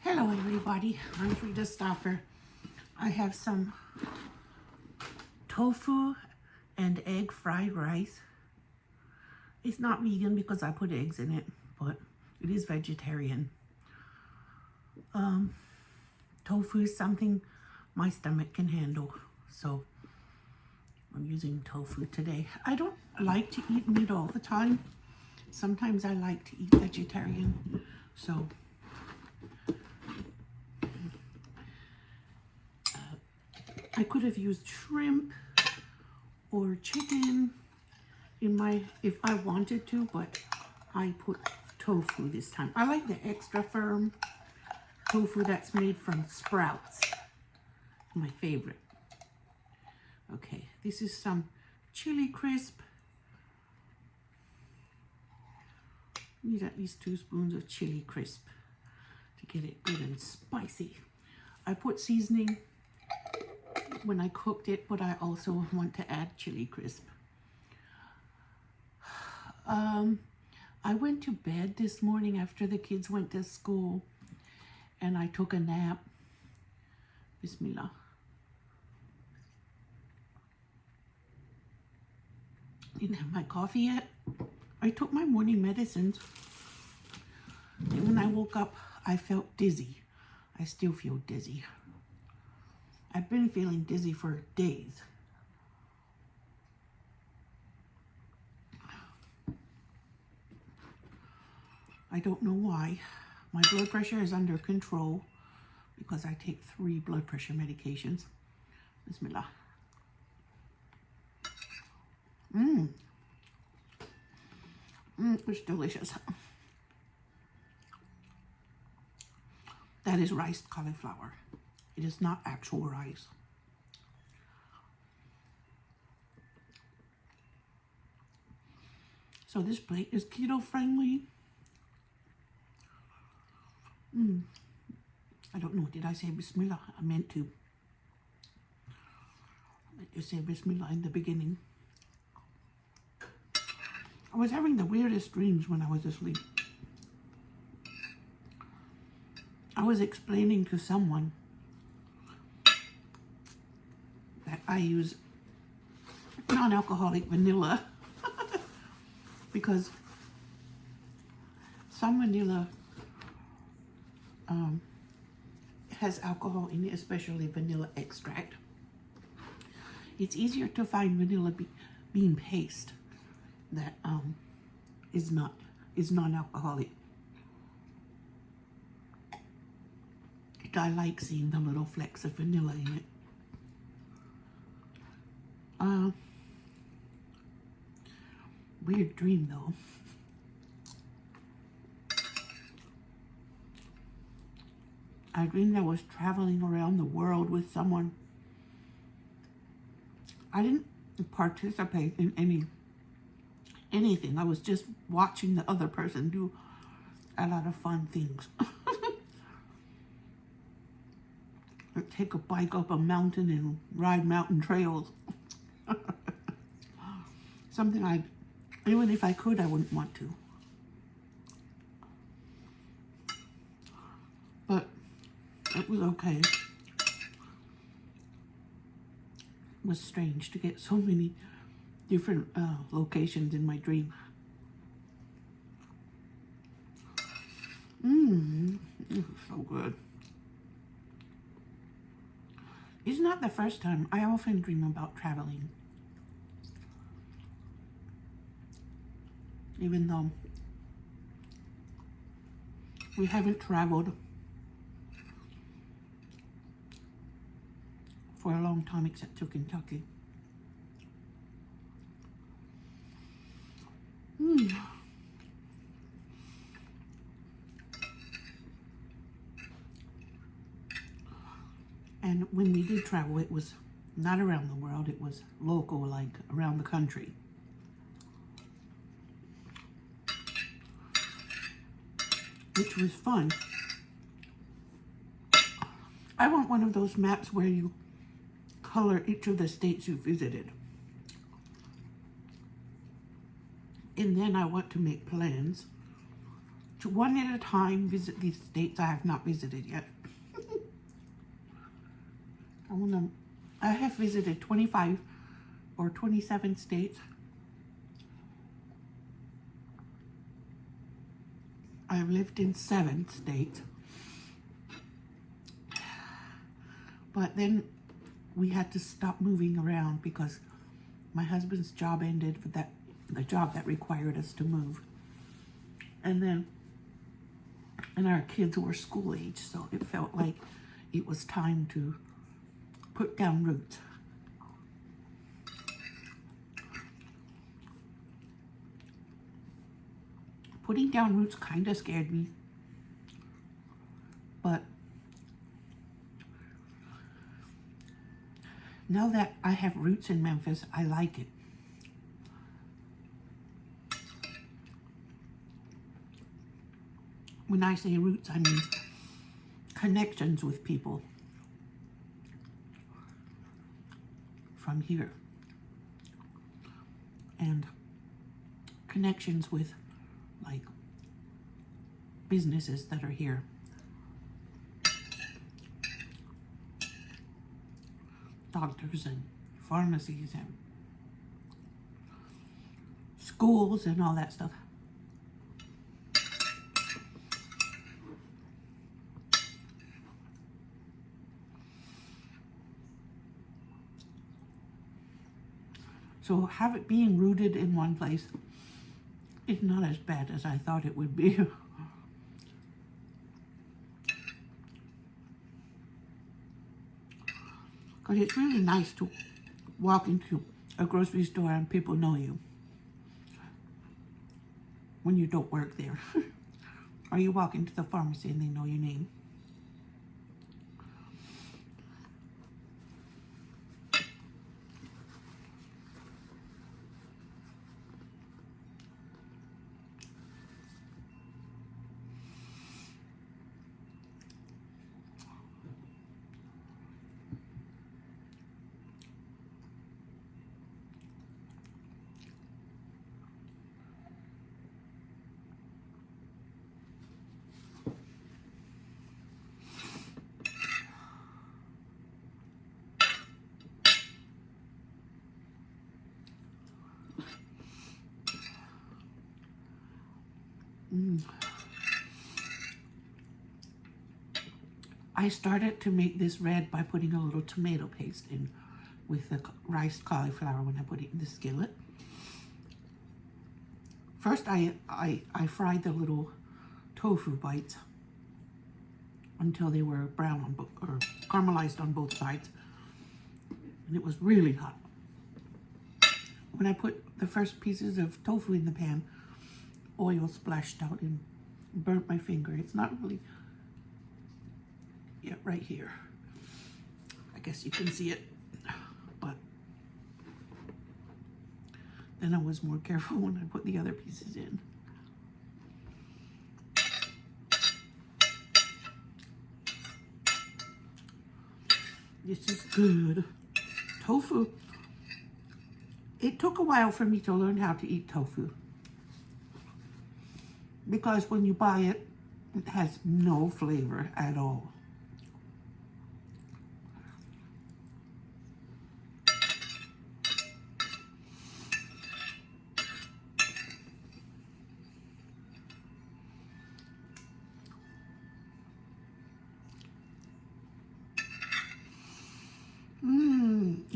Hello everybody, I'm Frida Stoffer. I have some tofu and egg fried rice. It's not vegan because I put eggs in it, but it is vegetarian. Tofu is something my stomach can handle, so I'm using tofu today. I don't like to eat meat all the time. Sometimes I like to eat vegetarian, so I could have used shrimp or chicken in my, if I wanted to, but I put tofu this time. I like the extra firm tofu that's made from sprouts. My favorite. Okay, this is some chili crisp. Need at least 2 spoons of chili crisp to get it good and spicy. I put seasoning when I cooked it, but I also want to add chili crisp. I went to bed this morning after the kids went to school and I took a nap. Bismillah. Didn't have my coffee yet. I took my morning medicines and when I woke up I felt dizzy. I still feel dizzy. I've been feeling dizzy for days. I don't know why. My blood pressure is under control because I take 3 blood pressure medications. Bismillah. It's delicious. That is riced cauliflower. It is not actual rice. So this plate is keto friendly. I don't know, did I say Bismillah? I meant to. I meant to say Bismillah in the beginning. I was having the weirdest dreams when I was asleep. I was explaining to someone that I use non-alcoholic vanilla because some vanilla has alcohol in it, especially vanilla extract. It's easier to find vanilla bean paste that is non-alcoholic. I like seeing the little flecks of vanilla in it. Weird dream though. I dreamed I was traveling around the world with someone. I didn't participate in anything. I was just watching the other person do a lot of fun things. Or take a bike up a mountain and ride mountain trails. Something even if I could, I wouldn't want to. But it was okay. It was strange to get so many different locations in my dream. This is so good. It's not the first time. I often dream about traveling. Even though we haven't traveled for a long time except to Kentucky. And when we did travel, it was not around the world, it was local, like around the country. Which was fun. I want one of those maps where you color each of the states you visited. And then I want to make plans one at a time visit these states I have not visited yet. I have visited 25 or 27 states. I've lived in 7 states. But then we had to stop moving around because my husband's job ended with the job that required us to move. And our kids were school age, so it felt like it was time to put down roots. Putting down roots kind of scared me, but now that I have roots in Memphis, I like it. When I say roots, I mean connections with people from here, and connections with like businesses that are here. Doctors and pharmacies and schools and all that stuff. So have it being rooted in one place is not as bad as I thought it would be. Because it's really nice to walk into a grocery store and people know you when you don't work there. Or you walk into the pharmacy and they know your name. I started to make this red by putting a little tomato paste in with the rice cauliflower when I put it in the skillet. First, I fried the little tofu bites until they were brown or caramelized on both sides, and it was really hot. When I put the first pieces of tofu in the pan, oil splashed out and burnt my finger. It's not really, yeah, right here. I guess you can see it, but then I was more careful when I put the other pieces in. This is good. Tofu. It took a while for me to learn how to eat tofu, because when you buy it, it has no flavor at all.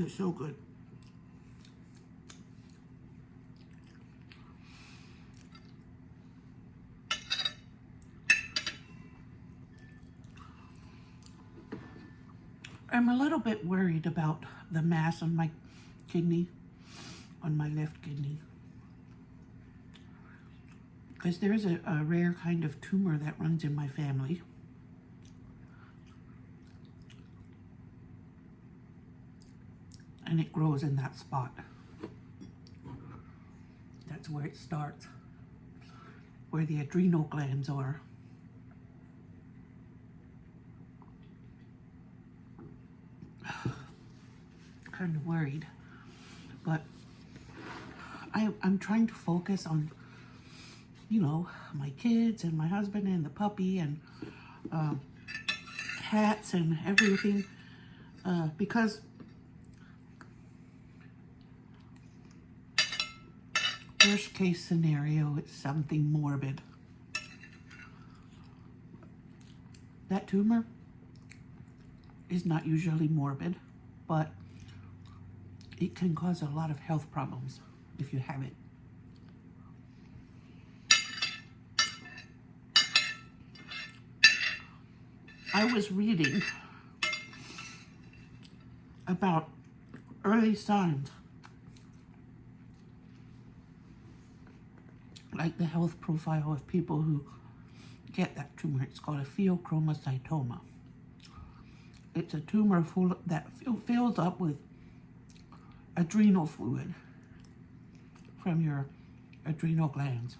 It's so good. I'm a little bit worried about the mass on my kidney, on my left kidney, because there's a rare kind of tumor that runs in my family. And it grows in that spot. That's where it starts, where the adrenal glands are. Kind of worried, but I'm trying to focus on you know, my kids and my husband and the puppy and hats and everything, because worst case scenario, it's something morbid. That tumor is not usually morbid, but it can cause a lot of health problems if you have it. I was reading about early signs, like the health profile of people who get that tumor. It's called a pheochromocytoma. It's a tumor that fills up with adrenal fluid from your adrenal glands.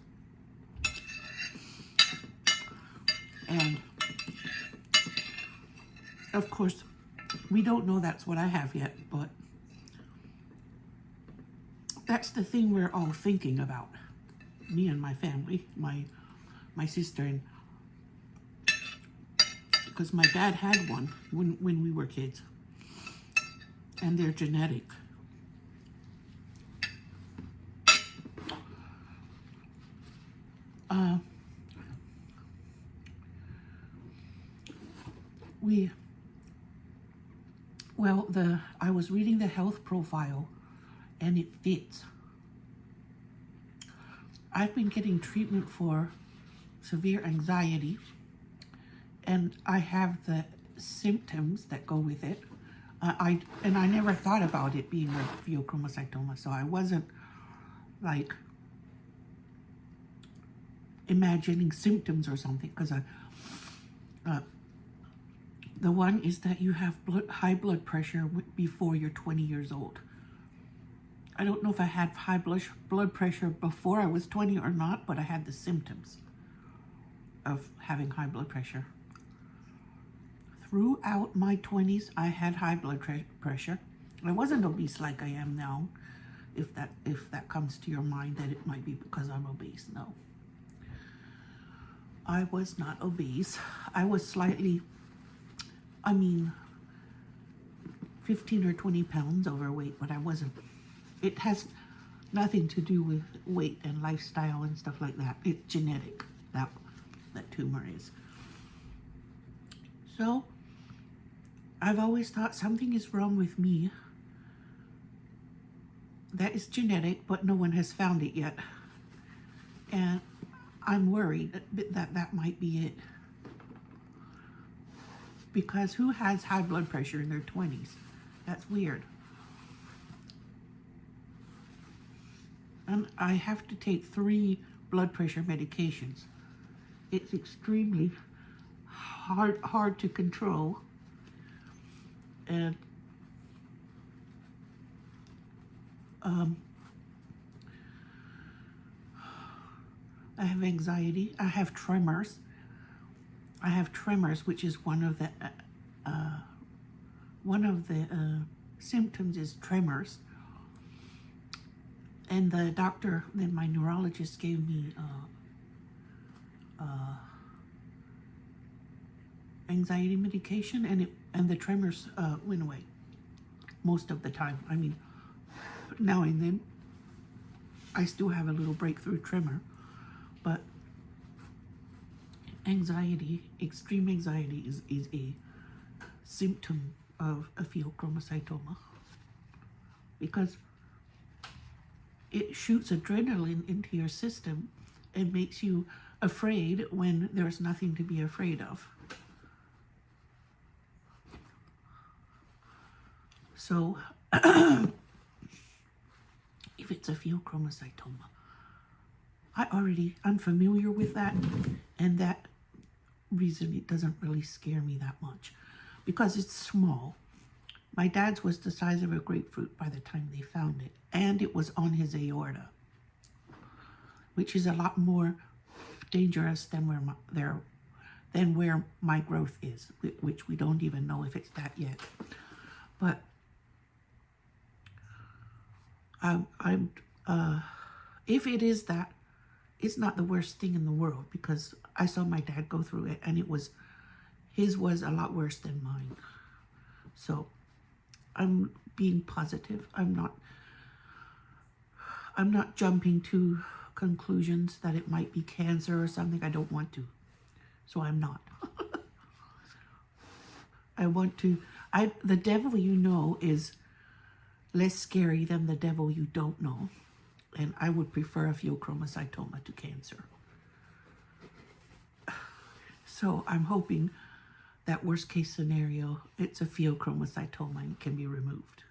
And of course, we don't know that's what I have yet, but that's the thing we're all thinking about. Me and my family, my sister, and because my dad had one when we were kids, and they're genetic. I was reading the health profile, and it fits. I've been getting treatment for severe anxiety, and I have the symptoms that go with it. I never thought about it being a pheochromocytoma, so I wasn't like imagining symptoms or something, because the one is that you have high blood pressure before you're 20 years old. I don't know if I had high blood pressure before I was 20 or not, but I had the symptoms of having high blood pressure. Throughout my 20s, I had high blood pressure. I wasn't obese like I am now, if that comes to your mind, that it might be because I'm obese. No. I was not obese. I was slightly, 15 or 20 pounds overweight, but I wasn't. It has nothing to do with weight and lifestyle and stuff like that. It's genetic, that tumor is. So, I've always thought something is wrong with me that is genetic, but no one has found it yet. And I'm worried that might be it. Because who has high blood pressure in their 20s? That's weird. And I have to take 3 blood pressure medications. It's extremely hard to control. And I have anxiety. I have tremors. I have tremors, which is one of the symptoms is tremors. And the doctor, then my neurologist, gave me anxiety medication, and the tremors went away most of the time. Now and then I still have a little breakthrough tremor, but anxiety, extreme anxiety, is a symptom of a pheochromocytoma, because it shoots adrenaline into your system and makes you afraid when there's nothing to be afraid of. So, if it's a pheochromocytoma, I'm familiar with that, and that reason it doesn't really scare me that much, because it's small. My dad's was the size of a grapefruit by the time they found it, and it was on his aorta, which is a lot more dangerous than where my growth is, which we don't even know if it's that yet. But if it is that, it's not the worst thing in the world, because I saw my dad go through it, and his was a lot worse than mine. So I'm being positive. I'm not jumping to conclusions that it might be cancer or something. I don't want to. So I'm not. The devil you know is less scary than the devil you don't know. And I would prefer a pheochromocytoma to cancer. So I'm hoping that worst case scenario, it's a pheochromocytoma and can be removed.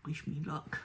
Wish me luck.